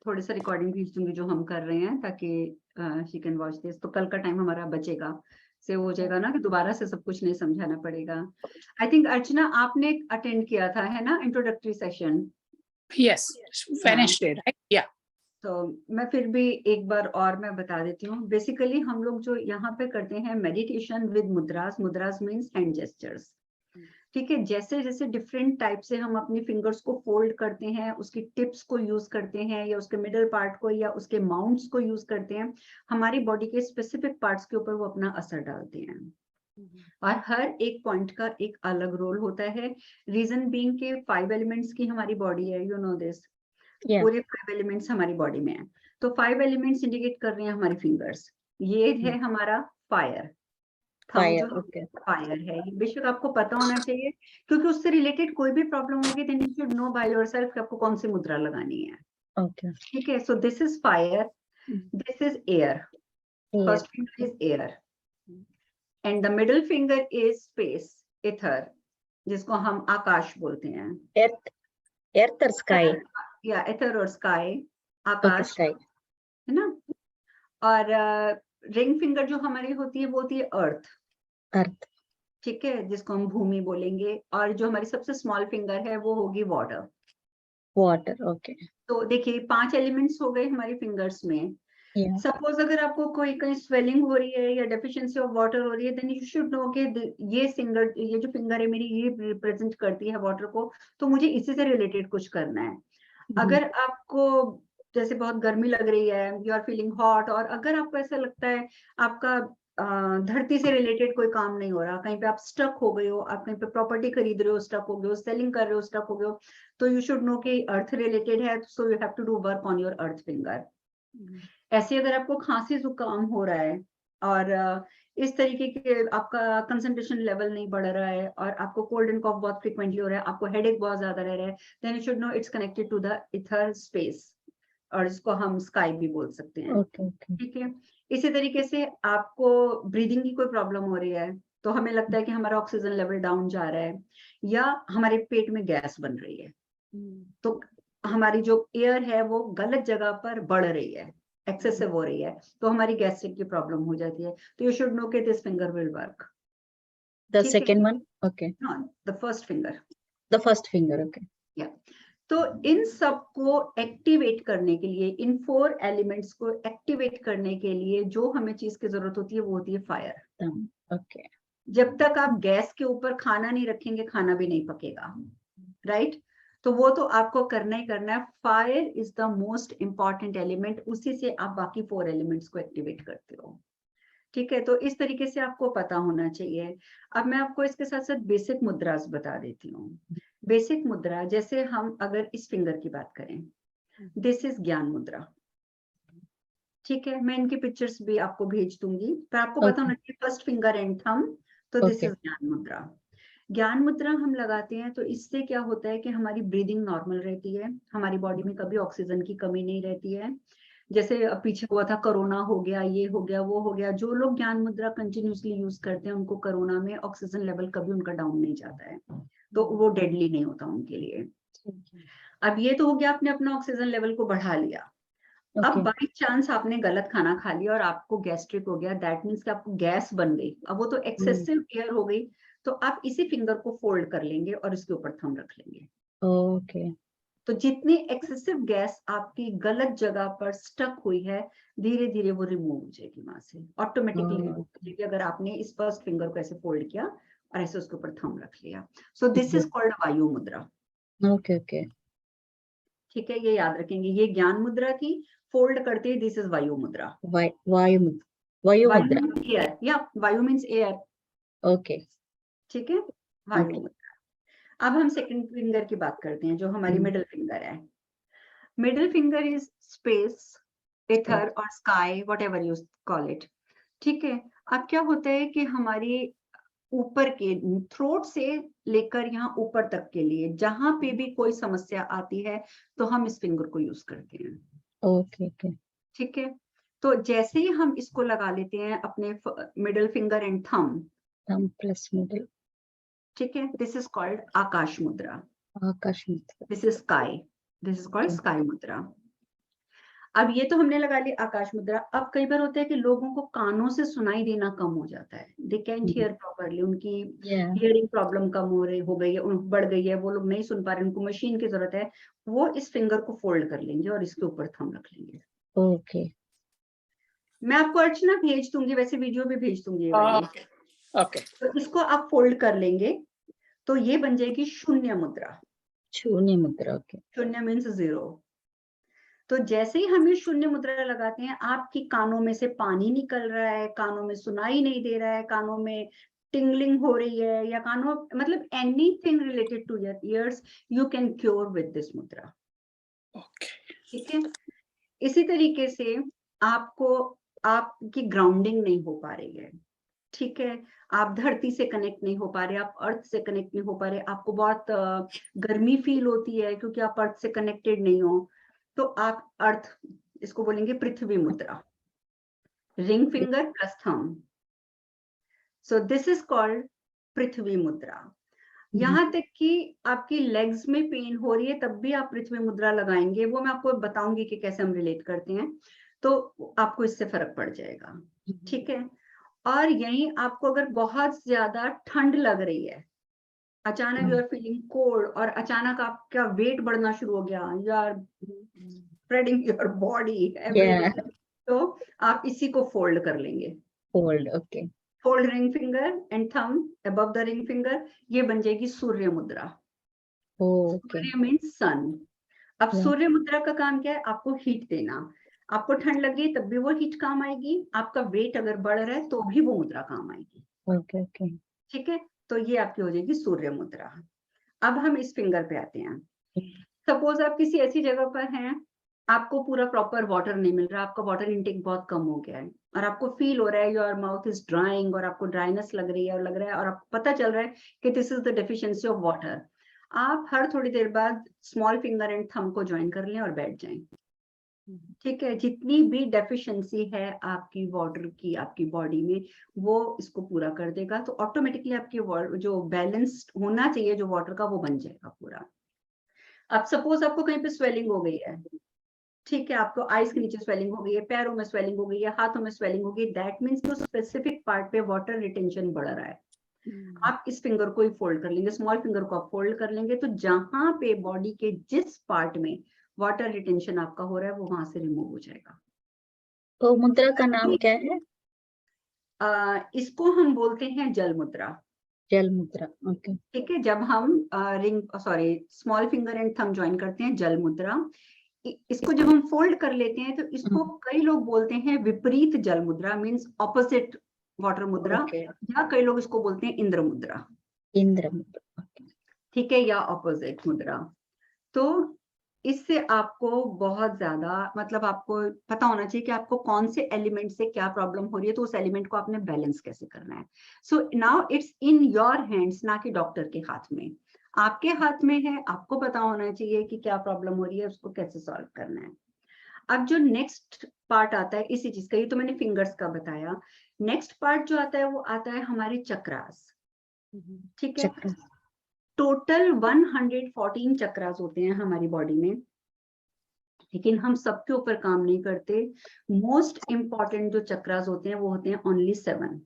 थोड़े से रिकॉर्डिंग भेज दूंगी जो हम कर रहे हैं, ताकि शी कैन वॉच दिस, तो कल का टाइम हमारा बचेगा, से हो जाएगा ना कि दोबारा से सब कुछ नहीं समझाना पड़ेगा। आई थिंक अर्चना आपने अटेंड किया था, है ना, introductory session? Yes, Wednesday, right? Yeah. तो मैं फिर भी एक बार और मैं बता देती हूँ। बेसिकली हम लोग जो यहाँ पे करते हैं meditation with मुद्रास, मुद्रास means hand gestures, ठीक है। जैसे जैसे डिफरेंट टाइप से हम अपनी फिंगर्स को फोल्ड करते हैं, उसकी टिप्स को यूज करते हैं, या उसके मिडल पार्ट को, या उसके माउंट्स को यूज करते हैं, हमारी बॉडी के स्पेसिफिक पार्ट्स के ऊपर वो अपना असर डालते हैं। और हर एक पॉइंट का एक अलग रोल होता है। रीजन बीइंग के 5 एलिमेंट्स की हमारी बॉडी है, यू नो दिस। पूरे 5 एलिमेंट्स हमारी बॉडी में है। तो 5 एलिमेंट्स इंडिकेट कर रहे हैं हमारी फिंगर्स। ये है हमारा फायर, फायर, ओके, फायर है, बेशक आपको पता होना चाहिए, क्योंकि उससे रिलेटेड कोई भी प्रॉब्लम होगी then you should know by yourself कि आपको कौन सी मुद्रा लगानी है, ओके, ठीक है। सो this is fire, this is air, first finger is air, and the middle finger is space, ether, जिसको हम आकाश बोलते हैं। एर्थ, एर्थ और स्काई, या इथर और स्काई, ओके, आकाश, स्काई, है ना। और रिंग फिंगर जो हमारी होती है वो होती है अर्थ, अर्थ, ठीक है, जिसको हम भूमि बोलेंगे। और जो हमारी सबसे स्मॉल फिंगर है वो होगी वाटर। Water, okay. तो देखिए 5 एलिमेंट्स हो गए हमारी फिंगर्स में। सपोज अगर आपको कोई कहीं स्वेलिंग हो रही है या डेफिशिएंसी ऑफ वाटर हो रही है, देन यू शुड नो कि ये जो फिंगर है मेरी, ये रिप्रेजेंट करती है वाटर को, तो मुझे इसी से रिलेटेड कुछ करना है। अगर आपको जैसे बहुत गर्मी लग रही है, यू आर फीलिंग हॉट, और अगर आपको ऐसा लगता है आपका धरती से रिलेटेड कोई काम नहीं हो रहा, कहीं पे आप स्टक हो गए हो, आप कहीं पे प्रॉपर्टी खरीद रहे हो स्टक हो गए हो, सेलिंग कर रहे हो स्टक हो गए हो, तो यू शुड नो कि अर्थ रिलेटेड है, so you have to do work on your earth finger. ऐसे अगर आपको खांसी जुकाम हो रहा है और इस तरीके के आपका कंसंट्रेशन लेवल नहीं बढ़ रहा है, और आपको कोल्ड एंड कॉफ बहुत फ्रीक्वेंटली हो रहा है, आपको हेडेक बहुत ज्यादा रह रहा है, then you should know it's connected to the ether space, और इसको हम स्काई भी बोल सकते हैं, ठीक है। इसी तरीके से आपको ब्रीदिंग की कोई प्रॉब्लम हो रही है, तो हमें लगता है कि हमारा ऑक्सीजन लेवल डाउन जा रहा है, या हमारे पेट में गैस बन रही है, तो हमारी जो एयर है वो गलत जगह पर बढ़ रही है, एक्सेसिव हो रही है, तो हमारी गैस्ट्रिक की प्रॉब्लम हो जाती है। तो यू शुड नो कि this finger will work. The second one, okay, no, the first finger, the first finger, okay, yeah. तो इन सब को एक्टिवेट करने के लिए, इन 4 एलिमेंट्स को एक्टिवेट करने के लिए जो हमें चीज की जरूरत होती है वो होती है फायर। ओके, जब तक आप गैस के ऊपर खाना नहीं रखेंगे, खाना भी नहीं पकेगा, राइट। तो वो तो आपको करना ही करना है। Fire is the most important element, उसी से आप बाकी 4 एलिमेंट्स को एक्टिवेट करते हो, ठीक है। तो इस तरीके से आपको पता होना चाहिए। अब मैं आपको इसके साथ साथ बेसिक मुद्रास बता देती हूँ। बेसिक मुद्रा, जैसे हम अगर इस फिंगर की बात करें, दिस इज ज्ञान मुद्रा, ठीक है। मैं इनकी पिक्चर्स भी आपको भेज दूंगी, पर आपको पता होना चाहिए फर्स्ट फिंगर एंड थंब, तो दिस इज ज्ञान मुद्रा। ज्ञान मुद्रा हम लगाते हैं तो इससे क्या होता है कि हमारी ब्रीदिंग नॉर्मल रहती है, हमारी बॉडी में कभी ऑक्सीजन की कमी नहीं रहती है। जैसे पीछे हुआ था, कोरोना हो गया, ये हो गया, वो हो गया, जो लोग ज्ञान मुद्रा कंटिन्यूसली यूज करते हैं उनको कोरोना में ऑक्सीजन लेवल कभी उनका डाउन नहीं जाता है, तो वो डेडली नहीं होता उनके लिए। अब ये तो हो गया, आपने अपना ऑक्सीजन लेवल को बढ़ा लिया। अब बाई चांस आपने गलत खाना खा लिया और आपको गैस्ट्रिक हो गया, दैट मीन्स कि आपको गैस बन गई, अब वो तो एक्सेसिव एयर हो गई, तो आप इसी फिंगर को फोल्ड कर लेंगे और इसके ऊपर थंब रख लेंगे। ओके, तो जितनी एक्सेसिव गैस आपकी गलत जगह पर स्टक हुई है, धीरे धीरे वो रिमूव हो जाएगी वहां से, ऑटोमेटिकली रिमूव हो जाएगी, अगर आपने इस फर्स्ट फिंगर को ऐसे फोल्ड किया और ऐसे उसके ऊपर थंब रख लिया। सो दिस इज कॉल्ड वायु मुद्रा। ओके, ओके, ठीक है, ये याद रखेंगे, ये ज्ञान मुद्रा थी, फोल्ड करते ही दिस इज वायु मुद्रा। वायु मुद्रा, एयर, या वायु मीन्स एयर, ओके, ठीक है, वायु मुद्रा। अब हम सेकंड फिंगर की बात करते हैं, जो हमारी मिडिल फिंगर है। Middle finger is space, ether और sky, whatever you call it, ठीक है। अब क्या होता है कि हमारी ऊपर के थ्रोट से लेकर यहाँ ऊपर तक के लिए जहां पे भी कोई समस्या आती है तो हम इस फिंगर को यूज करते हैं, ओके, ओके, ठीक है। तो जैसे ही हम इसको लगा लेते हैं अपने middle finger and thumb plus middle, ठीक है, दिस इज कॉल्ड आकाश मुद्रा, आकाश मुद्रा, this is sky, this is called sky मुद्रा। अब ये तो हमने लगा ली आकाश मुद्रा। अब कई बार होता है कि लोगों को कानों से सुनाई देना कम हो जाता है, दे कैंट हियर प्रॉपरली, उनकी हियरिंग प्रॉब्लम कम हो गई है, बढ़ गई है, वो लोग नहीं सुन पा रहे, उनको मशीन की जरूरत है, वो इस फिंगर को फोल्ड कर लेंगे और इसके ऊपर थंब रख लेंगे। ओके, मैं आपको अर्चना भेज दूंगी, वैसे वीडियो भी भेज दूंगी ये वाली। ओके, तो इसको आप फोल्ड कर लेंगे तो ये बन जाएगी शून्य मुद्रा। शून्य मुद्रा। ओके, शून्य मीन्स 0। तो जैसे ही हम ये शून्य मुद्रा लगाते हैं, आपकी कानों में से पानी निकल रहा है, कानों में सुनाई नहीं दे रहा है, कानों में टिंगलिंग हो रही है, या कानों मतलब anything related to your ears, you can cure with this mudra. Okay, ठीक है। इसी तरीके से आपकी ग्राउंडिंग नहीं हो पा रही है, ठीक है, आप धरती से कनेक्ट नहीं हो पा रहे, आप अर्थ से कनेक्ट नहीं हो पा रहे, आपको बहुत गर्मी फील होती है क्योंकि आप अर्थ से कनेक्टेड नहीं हो, तो आप अर्थ, इसको बोलेंगे prithvi mudra, ring finger plus thumb. So this is called prithvi mudra. यहाँ तक कि आपकी लेग्स में पेन हो रही है तब भी आप पृथ्वी मुद्रा लगाएंगे, वो मैं आपको बताऊंगी कि कैसे हम रिलेट करते हैं, तो आपको इससे फर्क पड़ जाएगा। ठीक है। और यही आपको अगर बहुत ज्यादा ठंड लग रही है, अचानक यू आर फीलिंग कोल्ड, और अचानक आपका वेट बढ़ना शुरू हो गया, you are spreading your body everything, तो आप इसी को फोल्ड कर लेंगे। Fold, okay. Fold ring finger and thumb above the ring finger, ये बन जाएगी सूर्य मुद्रा। Surya means sun. अब सूर्य मुद्रा का काम क्या है? आपको हीट देना। आपको ठंड लग रही है तब भी वो हीट काम आएगी, आपका वेट अगर बढ़ रहा है तो भी वो मुद्रा काम आएगी। ओके ओके, ठीक है। तो ये आपकी हो जाएगी सूर्य मुद्रा। अब हम इस फिंगर पे आते हैं। सपोज आप किसी ऐसी जगह पर हैं, आपको पूरा प्रॉपर वाटर नहीं मिल रहा, आपका वाटर इनटेक बहुत कम हो गया है, और आपको फील हो रहा है योर माउथ इज ड्राइंग, और आपको ड्राइनेस लग रही है और आपको पता चल रहा है कि this is the deficiency of water. आप हर थोड़ी देर बाद स्मॉल फिंगर एंड थंब को ज्वाइन कर लें और बैठ जाएं। ठीक है। जितनी भी डेफिशिएंसी है आपकी वाटर की आपकी बॉडी में, वो इसको पूरा कर देगा, तो ऑटोमेटिकली आपकी जो बैलेंस होना चाहिए जो वाटर का, वो बन जाएगा पूरा। अब सपोज आपको कहीं पे स्वेलिंग हो गई है, ठीक है, आपको आइस के नीचे स्वेलिंग हो गई है, पैरों में स्वेलिंग हो गई है, हाथों में स्वेलिंग हो गई, दैट मीन्स तो स्पेसिफिक पार्ट पे वाटर रिटेंशन बढ़ रहा है। आप इस फिंगर को ही फोल्ड कर लेंगे, स्मॉल फिंगर को आप फोल्ड कर लेंगे, तो जहां पे बॉडी के जिस पार्ट में वाटर रिटेंशन आपका हो रहा है वो वहां से रिमूव हो जाएगा। तो मुद्रा का नाम क्या है? इसको हम बोलते हैं जल मुद्रा। जल मुद्रा, ओके। ठीक है। जब हम small finger and thumb join करते हैं, जल मुद्रा। इसको जब हम फोल्ड कर लेते हैं तो इसको कई लोग बोलते हैं विपरीत जल मुद्रा, मीन्स ऑपोजिट वाटर मुद्रा, या कई लोग इसको बोलते हैं इंद्र मुद्रा। इंद्र मुद्रा, ठीक है, या ऑपोजिट मुद्रा। तो इससे आपको बहुत ज्यादा, मतलब आपको पता होना चाहिए कि आपको कौन से एलिमेंट से क्या प्रॉब्लम हो रही है, तो उस एलिमेंट को आपने बैलेंस कैसे करना है। So now it's in your hands, ना कि डॉक्टर के हाथ में। आपके हाथ में है, आपको पता होना चाहिए कि क्या प्रॉब्लम हो रही है, उसको कैसे सॉल्व करना है। अब जो नेक्स्ट पार्ट आता है इसी चीज का, ये तो मैंने फिंगर्स का बताया। नेक्स्ट पार्ट जो आता है वो आता है हमारे चक्रास। ठीक है। टोटल 114 चक्रास होते हैं हमारी बॉडी में, लेकिन हम सबके ऊपर काम नहीं करते। मोस्ट इंपॉर्टेंट जो चक्रास होते हैं वो होते हैं ओनली 7।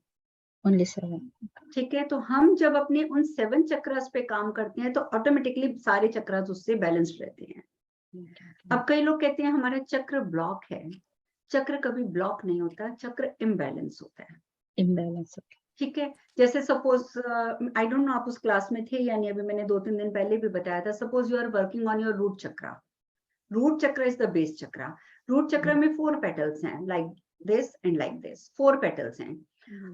ठीक है। तो हम जब अपने उन 7 चक्रास पे काम करते हैं तो ऑटोमेटिकली सारे चक्रास उससे बैलेंस्ड रहते हैं। अब कई लोग कहते हैं हमारा चक्र ब्लॉक है। चक्र कभी ब्लॉक नहीं होता, चक्र इम्बैलेंस होता है। इम्बैलेंस, ठीक है। जैसे सपोज आई डोंट नो आप उस क्लास में थे या नहीं, अभी मैंने 2-3 दिन पहले भी बताया था। Suppose you are working on your root chakra. Root chakra is the base chakra. Root chakra में 4 पेटल्स हैं, like this and like this, 4 petals हैं।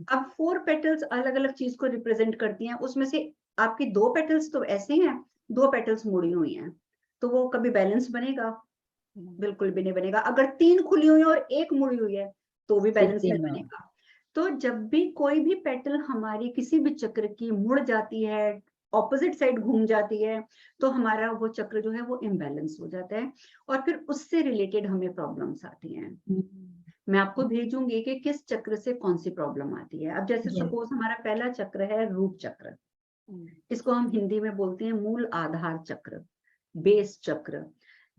अब 4 पेटल्स अलग अलग चीज को रिप्रेजेंट करती हैं। उसमें से आपकी 2 पेटल्स तो ऐसे हैं, 2 पेटल्स मुड़ी हुई हैं, तो वो कभी बैलेंस बनेगा? बिल्कुल भी नहीं बनेगा। अगर 3 खुली हुई है और 1 मुड़ी हुई है तो भी बैलेंस नहीं बनेगा। तो जब भी कोई भी पेटल हमारी किसी भी चक्र की मुड़ जाती है, ऑपोजिट साइड घूम जाती है, तो हमारा वो चक्र जो है वो इम्बैलेंस हो जाता है, और फिर उससे रिलेटेड हमें प्रॉब्लम्स आती हैं। मैं आपको भेजूंगी कि किस चक्र से कौन सी प्रॉब्लम आती है। अब जैसे सपोज हमारा पहला चक्र है रूट चक्र, इसको हम हिंदी में बोलते हैं मूल आधार चक्र, बेस चक्र।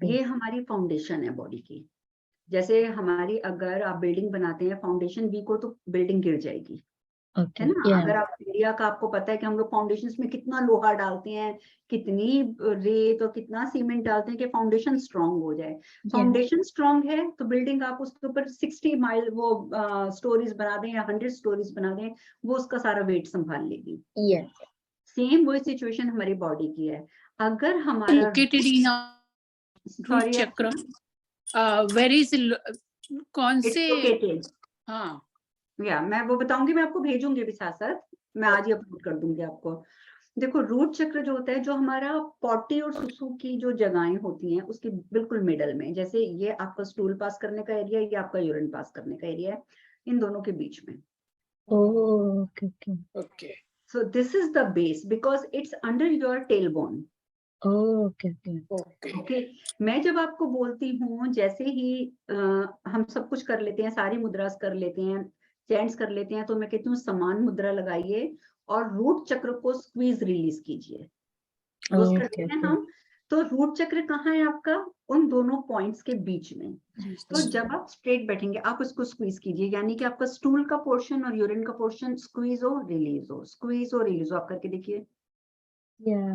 ये हमारी फाउंडेशन है बॉडी की। जैसे हमारी अगर आप बिल्डिंग बनाते हैं, फाउंडेशन वीक हो तो बिल्डिंग गिर जाएगी, Okay. है ना। Yeah. अगर आप इंडिया का, आपको पता है कि हम लोग फाउंडेशन में कितना लोहा डालते हैं, कितनी रेत और कितना सीमेंट डालते हैं कि फाउंडेशन स्ट्रांग हो जाए। फाउंडेशन स्ट्रांग है तो बिल्डिंग आप उसके ऊपर 60 माइल वो स्टोरीज बना दें या 100 स्टोरीज बना दें, वो उसका सारा वेट संभाल लेगी। Yes. सेम वही सिचुएशन हमारी बॉडी की है। अगर हमारा located in root chakra, where is कौन से, हाँ या मैं वो बताऊंगी, मैं आपको भेजूंगी भी साथ साथ, मैं आज ही अपलोड कर दूंगी आपको। देखो, रूट चक्र जो होता है, जो हमारा पॉटी और सुसु की जो जगहें होती हैं उसके बिल्कुल मिडल में, जैसे ये आपका स्टूल पास करने का एरिया है, ये आपका यूरिन पास करने का एरिया है, इन दोनों के बीच में। Oh, okay, okay. okay so this is the base because it's under your tail bone. Oh, okay, okay. okay okay, मैं जब आपको बोलती हूँ, जैसे ही हम सब कुछ कर लेते हैं, सारी मुद्रास कर लेते हैं, चैंट्स कर लेते हैं, तो मैं कहती हूँ समान मुद्रा लगाइए और रूट चक्र को स्क्वीज रिलीज कीजिए। रोज Okay, करते हैं okay. हम। तो रूट चक्र कहाँ है आपका? उन दोनों पॉइंट्स के बीच में। तो जब आप स्ट्रेट बैठेंगे, आप उसको स्क्वीज कीजिए, यानी कि आपका स्टूल का पोर्शन और यूरिन का पोर्शन स्क्वीज हो, रिलीज हो, स्क्वीज हो, रिलीज हो। आप करके देखिए, Yeah.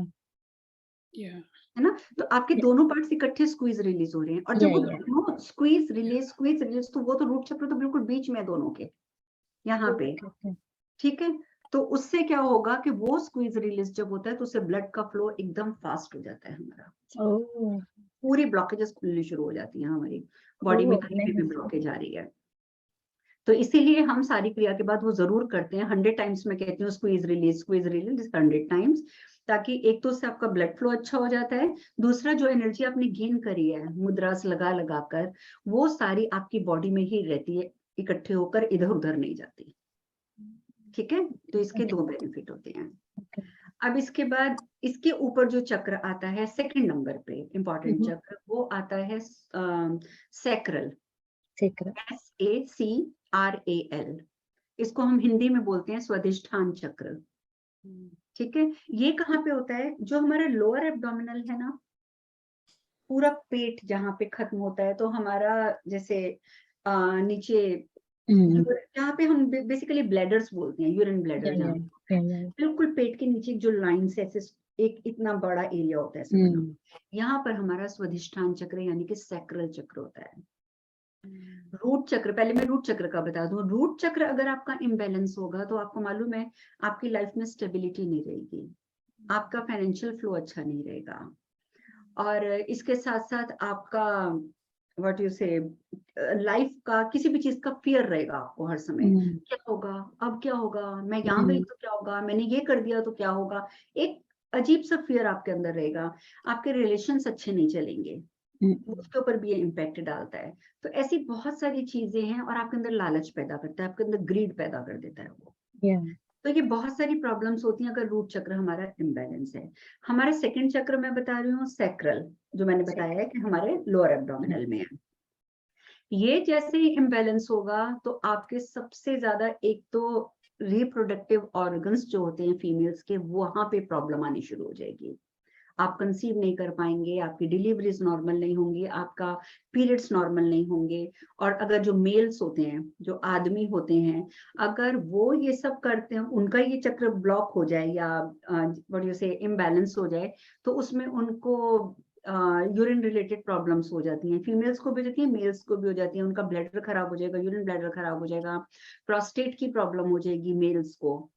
yeah है ना। तो आपके दोनों पार्ट्स इकट्ठे स्क्वीज रिलीज हो रहे हैं, और जब Yeah, वो yeah. दोनों स्क्वीज रिलीज, तो वो तो रूट चक्र तो बिल्कुल बीच में है दोनों के, यहाँ पे। Okay, okay. ठीक है, तो उससे क्या होगा कि वो स्क्वीज रिलीज जब होता है तो उससे ब्लड का फ्लो एकदम फास्ट हो जाता है हमारा। Oh, पूरी ब्लॉकेजेस खुलनी शुरू हो जाती हैं हमारी बॉडी में, oh, कहीं पे भी nice. ब्लॉकेज आ रही है। तो इसीलिए हम सारी क्रिया के बाद वो जरूर करते हैं 100 टाइम्स। मैं कहती हूँ स्क्वीज रिलीज 100 टाइम्स, ताकि एक तो उससे आपका ब्लड फ्लो अच्छा हो जाता है, दूसरा जो एनर्जी आपने गेन करी है मुद्रास लगा लगा कर, वो सारी आपकी बॉडी में ही रहती है, इकट्ठे होकर इधर उधर नहीं जाती। ठीक है, तो इसके दो बेनिफिट होते हैं। Okay. अब इसके बाद इसके ऊपर जो चक्र आता है सेकंड नंबर पे, इंपॉर्टेंट चक्र, वो आता है सैक्रल, Sacral. SACRAL। इसको हम हिंदी में बोलते हैं स्वादिष्ठान चक्र। ठीक है, ये कहाँ पे होता है? जो हमारा लोअर एब्डोमिनल है ना, पूरा पेट जहाँ पे खत्म होता है, तो हमारा जैसे नीचे जहाँ पे हम बेसिकली ब्लैडर्स बोलते हैं, यूरिन ब्लैडर Yeah, जहाँ yeah, yeah, yeah. बिल्कुल पेट के नीचे जो लाइन से ऐसे एक इतना बड़ा एरिया होता है ऐसे बना, यहाँ पर हमारा स्वादिष्ठान चक्र यानी कि सैक्रल चक्र होता है। रूट चक्र, पहले मैं रूट चक्र का बता दूं। रूट चक्र अगर आपका इम्बैलेंस होगा तो आपको मालूम है आपकी लाइफ में स्टेबिलिटी नहीं रहेगी, आपका फाइनेंशियल फ्लो अच्छा नहीं रहेगा, और इसके साथ साथ आपका व्हाट यू से लाइफ का किसी भी चीज का फियर रहेगा आपको हर समय। क्या होगा, अब क्या होगा, मैं यहाँ गई तो क्या होगा, मैंने ये कर दिया तो क्या होगा, एक अजीब सा फियर आपके अंदर रहेगा। आपके रिलेशंस अच्छे नहीं चलेंगे, उसके ऊपर भी ये इम्पैक्ट डालता है। तो ऐसी बहुत सारी चीजें हैं, और आपके अंदर लालच पैदा करता है, आपके अंदर ग्रीड पैदा कर देता है वो। Yeah. तो ये बहुत सारी प्रॉब्लम्स होती हैं अगर रूट चक्र हमारा इम्बैलेंस है। हमारा सेकंड चक्र मैं बता रही हूँ सैक्रल, जो मैंने बताया है कि हमारे लोअर एब्डोमिनल में है। ये जैसे ही इम्बैलेंस होगा तो आपके सबसे ज्यादा, एक तो रिप्रोडक्टिव ऑर्गन्स जो होते हैं फीमेल्स के, वहां पे प्रॉब्लम आनी शुरू हो जाएगी। आप कंसीव नहीं कर पाएंगे, आपकी डिलीवरीज नॉर्मल नहीं होंगी, आपका पीरियड्स नॉर्मल नहीं होंगे। और अगर जो मेल्स होते हैं, जो आदमी होते हैं, अगर वो ये सब करते हैं, उनका ये चक्र ब्लॉक हो जाए या व्हाट यू से इम्बैलेंस हो जाए, तो उसमें उनको यूरिन रिलेटेड प्रॉब्लम्स हो जाती हैं। फीमेल्स को भी हो जाती है, मेल्स को भी हो जाती है। उनका ब्लैडर खराब हो जाएगा, यूरिन ब्लैडर खराब हो जाएगा, प्रोस्टेट की प्रॉब्लम हो जाएगी मेल्स को,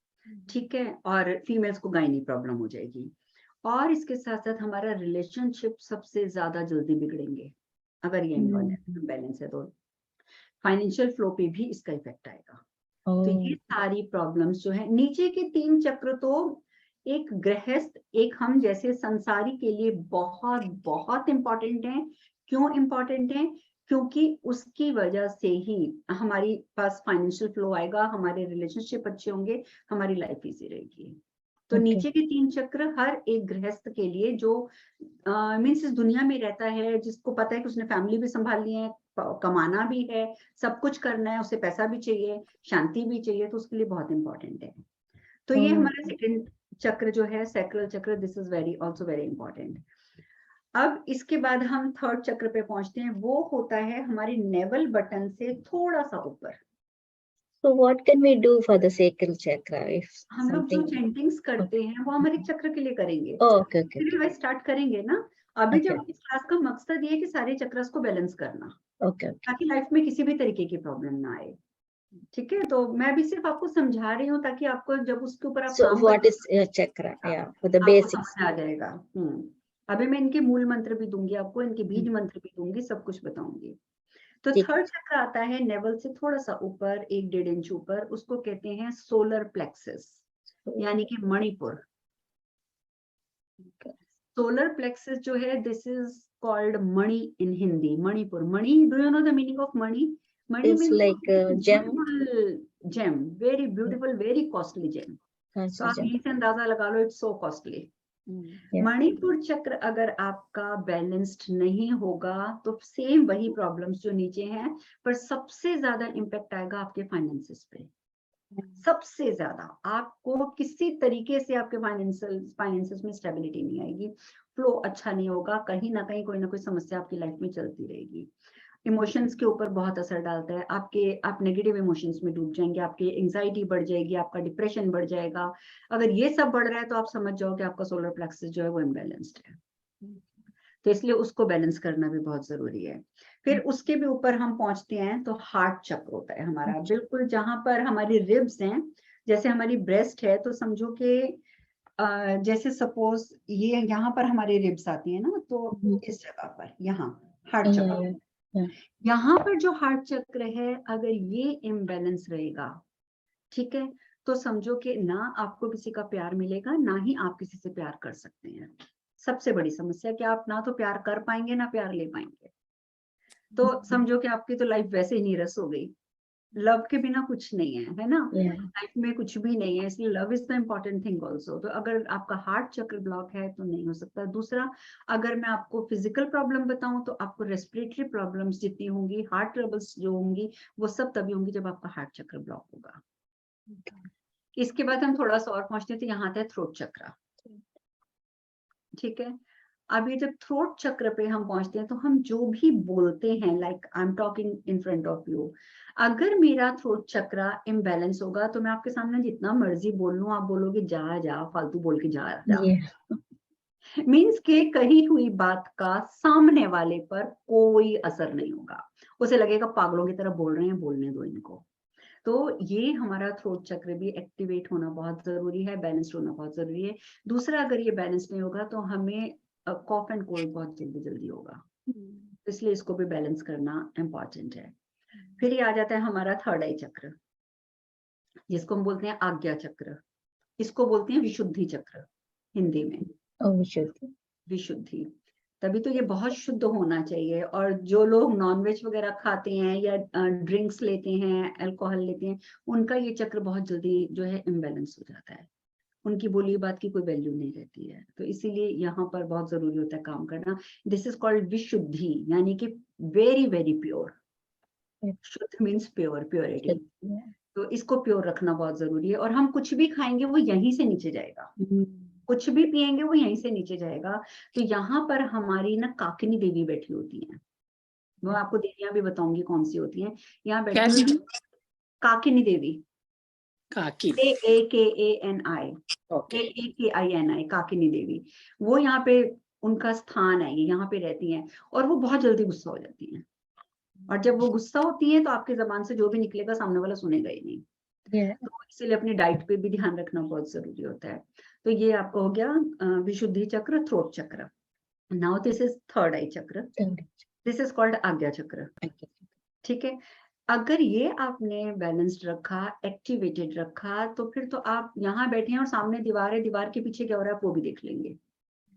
ठीक है, और फीमेल्स को गायनी प्रॉब्लम हो जाएगी। और इसके साथ साथ हमारा रिलेशनशिप सबसे ज्यादा जल्दी बिगड़ेंगे अगर ये इम्बैलेंस है। तो फाइनेंशियल फ्लो पे भी इसका इफेक्ट आएगा। तो ये सारी प्रॉब्लम्स जो है, नीचे के 3 चक्र तो एक गृहस्थ, एक हम जैसे संसारी के लिए बहुत बहुत इंपॉर्टेंट है। क्यों इंपॉर्टेंट है? क्योंकि उसकी वजह से ही हमारी पास फाइनेंशियल फ्लो आएगा, हमारे रिलेशनशिप अच्छे होंगे, हमारी लाइफ इजी रहेगी। तो नीचे के 3 चक्र हर एक गृहस्थ के लिए जो मीन्स इस दुनिया में रहता है, जिसको पता है कि उसने फैमिली भी संभालनी है, कमाना भी है, सब कुछ करना है, उसे पैसा भी चाहिए, शांति भी चाहिए, तो उसके लिए बहुत इंपॉर्टेंट है। तो ये हमारा सेकंड चक्र जो है सैक्रल चक्र, this is very also very important. अब इसके बाद हम थर्ड चक्र पे पहुंचते हैं, वो होता है हमारी नेवल बटन से थोड़ा सा ऊपर। So what can we do for the sacral chakra if हम लोग जो something? चैंटिंग्स करते हैं वो हमारे चक्र के लिए करेंगे। Oh, okay. वाइज स्टार्ट करेंगे ना। अभी Okay. जब इस क्लास का मकसद ये है कि सारे चक्रस को बैलेंस करना, Okay. ताकि लाइफ में किसी भी तरीके की प्रॉब्लम ना आए। ठीक है, तो मैं भी सिर्फ आपको समझा रही हूँ ताकि आपको जब उसके ऊपर आप So काम what is chakra? Yeah, for the आपको basics. समझ आ जाएगा। अभी मैं इनके मूल मंत्र भी दूंगी आपको, इनके बीज मंत्र भी दूंगी, सब कुछ बताऊंगी। तो ठीक। थर्ड चक्र आता है नेवल से थोड़ा सा ऊपर, 1-1.5 इंच ऊपर, उसको कहते हैं सोलर प्लेक्सस, यानी कि मणिपुर। सोलर प्लेक्सस जो है, this is called mani in Hindi, Manipur. Mani, do you know the meaning of mani? Mani It's means like a gem. Gem, very beautiful, very costly gem. That's तो a आप gem. यहीं से अंदाजा लगा लो, it's so costly. Yeah. Manipur chakra अगर आपका बैलेंस्ड नहीं होगा तो सेम वही प्रॉब्लम्स जो नीचे हैं, पर सबसे ज्यादा इम्पैक्ट आएगा आपके फाइनेंसेस पे। सबसे ज्यादा आपको किसी तरीके से आपके फाइनेंसेस में स्टेबिलिटी नहीं आएगी, फ्लो अच्छा नहीं होगा, कहीं ना कहीं कोई ना कोई समस्या आपकी लाइफ में चलती रहेगी। इमोशंस के ऊपर बहुत असर डालता है, आप नेगेटिव इमोशंस में डूब जाएंगे, आपकी एंजाइटी बढ़ जाएगी, आपका डिप्रेशन बढ़ जाएगा। अगर ये सब बढ़ रहा है तो आप समझ जाओ कि आपका सोलर प्लेक्सस जो है वो इम्बैलेंस्ड है। तो इसलिए उसको बैलेंस करना भी बहुत जरूरी है। फिर उसके भी ऊपर हम पहुंचते हैं तो हार्ट चक्र होता है हमारा, बिल्कुल जहां पर हमारी रिब्स हैं, जैसे हमारी ब्रेस्ट है, तो समझो कि जैसे सपोज ये यहाँ पर हमारी रिब्स आती है ना, तो इस जगह पर यहाँ हार्ट चक्र, यहाँ पर जो हार्ट चक्र है, अगर ये इम्बैलेंस रहेगा, ठीक है, तो समझो कि ना आपको किसी का प्यार मिलेगा, ना ही आप किसी से प्यार कर सकते हैं। सबसे बड़ी समस्या कि आप ना तो प्यार कर पाएंगे ना प्यार ले पाएंगे। तो समझो कि आपकी तो लाइफ वैसे ही नीरस हो गई। लव के बिना कुछ नहीं है ना? लाइफ में कुछ भी नहीं है, इसलिए love is the important thing also. तो अगर आपका हार्ट चक्र ब्लॉक है तो नहीं हो सकता। दूसरा, अगर मैं आपको फिजिकल प्रॉब्लम बताऊं तो आपको रेस्पिरेटरी प्रॉब्लम्स जितनी होंगी, हार्ट ट्रबल्स जो होंगी, वो सब तभी होंगी जब आपका हार्ट चक्र ब्लॉक होगा। इसके बाद हम थोड़ा सा और पहुंचते थे, यहाँ था थ्रोट चक्र। ठीक है, अभी जब थ्रोट चक्र पे हम पहुंचते हैं तो हम जो भी बोलते हैं, like I am talking in front of you, अगर मेरा थ्रोट चक्र इम्बैलेंस होगा तो मैं आपके सामने जितना मर्जी बोल लूं, आप बोलोगे जा जा फालतू बोल के जा जा। मीन्स के कही हुई बात का सामने वाले पर कोई असर नहीं होगा, उसे लगेगा पागलों की तरह बोल रहे हैं, बोलने दो इनको। तो ये हमारा थ्रोट चक्र भी एक्टिवेट होना बहुत जरूरी है, बैलेंस्ड होना बहुत जरूरी है। दूसरा, अगर ये बैलेंस नहीं होगा तो हमें कॉफ एंड कोल्ड बहुत जल्दी होगा, इसलिए इसको भी बैलेंस करना इम्पॉर्टेंट है। फिर ये आ जाता है हमारा थर्ड आई चक्र, जिसको हम बोलते हैं आज्ञा चक्र। इसको बोलते हैं विशुद्धि चक्र हिंदी में। विशुद्धि, तभी तो ये बहुत शुद्ध होना चाहिए। और जो लोग नॉनवेज वगैरह खाते हैं या ड्रिंक्स लेते हैं, अल्कोहल लेते हैं, उनका ये चक्र बहुत जल्दी जो है इम्बैलेंस हो जाता है, उनकी बोली बात की कोई वैल्यू नहीं रहती है। तो इसीलिए यहाँ पर बहुत जरूरी होता है काम करना। दिस इज कॉल्ड विशुद्धि, यानी कि वेरी वेरी प्योर। शुद्ध मीन्स प्योर, प्योरिटी। तो इसको प्योर रखना बहुत जरूरी है। और हम कुछ भी खाएंगे वो यहीं से नीचे जाएगा, कुछ भी पिएंगे वो यहीं से नीचे जाएगा। तो यहाँ पर हमारी ना काकिनी देवी बैठी होती हैं, वो आपको देवियां भी बताऊंगी कौन सी होती हैं। यहाँ बैठी हुई काकिनी देवी, AAKANI, AAKINI, काकिनी देवी, वो यहाँ पे उनका स्थान है, ये यहाँ पे रहती हैं। और वो बहुत जल्दी गुस्सा हो जाती हैं, और जब वो गुस्सा होती है तो आपकी जबान से जो भी निकलेगा सामने वाला सुनेगा ही नहीं। तो इसलिए अपनी डाइट पे भी ध्यान रखना बहुत जरूरी होता है। तो ये आपका हो गया विशुद्धि चक्र, थ्रोट चक्र। नाउ दिस इज थर्ड आई चक्र, दिस इज कॉल्ड आज्ञा चक्र। ठीक है, अगर ये आपने बैलेंस्ड रखा, एक्टिवेटेड रखा, तो फिर तो आप यहाँ बैठे हैं और सामने दीवार है, दीवार के पीछे क्या हो रहा है आप वो भी देख लेंगे।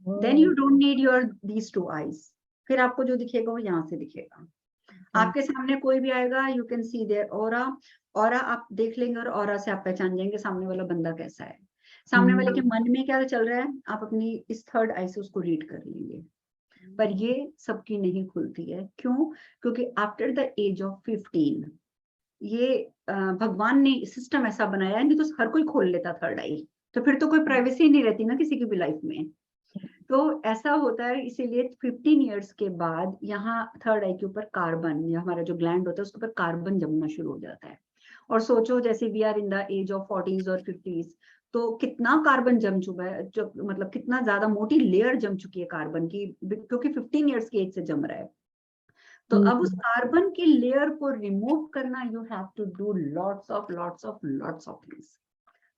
Then you don't need your these two eyes, फिर आपको जो दिखेगा वो यहाँ से दिखेगा। आपके सामने कोई भी आएगा, you can see their aura, aura आप देख लेंगे और ऑरा से आप पहचान जाएंगे सामने वाला बंदा कैसा है, सामने वाले के मन में क्या चल रहा है, आप अपनी इस थर्ड आई से उसको रीड कर लेंगे। पर ये सबकी नहीं खुलती है, क्यों? क्योंकि आफ्टर द एज ऑफ 15 ये भगवान ने सिस्टम ऐसा बनाया है, नहीं तो हर कोई खोल लेता थर्ड आई, तो फिर तो कोई प्राइवेसी नहीं रहती ना किसी की भी लाइफ में। तो ऐसा होता है, इसीलिए 15 इयर्स के बाद यहाँ थर्ड आई के ऊपर कार्बन, या हमारा जो ग्लैंड होता है उसके ऊपर कार्बन जमना शुरू हो जाता है। और सोचो जैसे we are in the age of 40s और 50s, तो कितना कार्बन जम चुका है, जो मतलब कितना ज्यादा मोटी लेयर जम चुकी है कार्बन की, क्योंकि 15 इयर्स की एज से जम रहा है। तो अब उस कार्बन की लेयर को रिमूव करना, you have to do lots of things.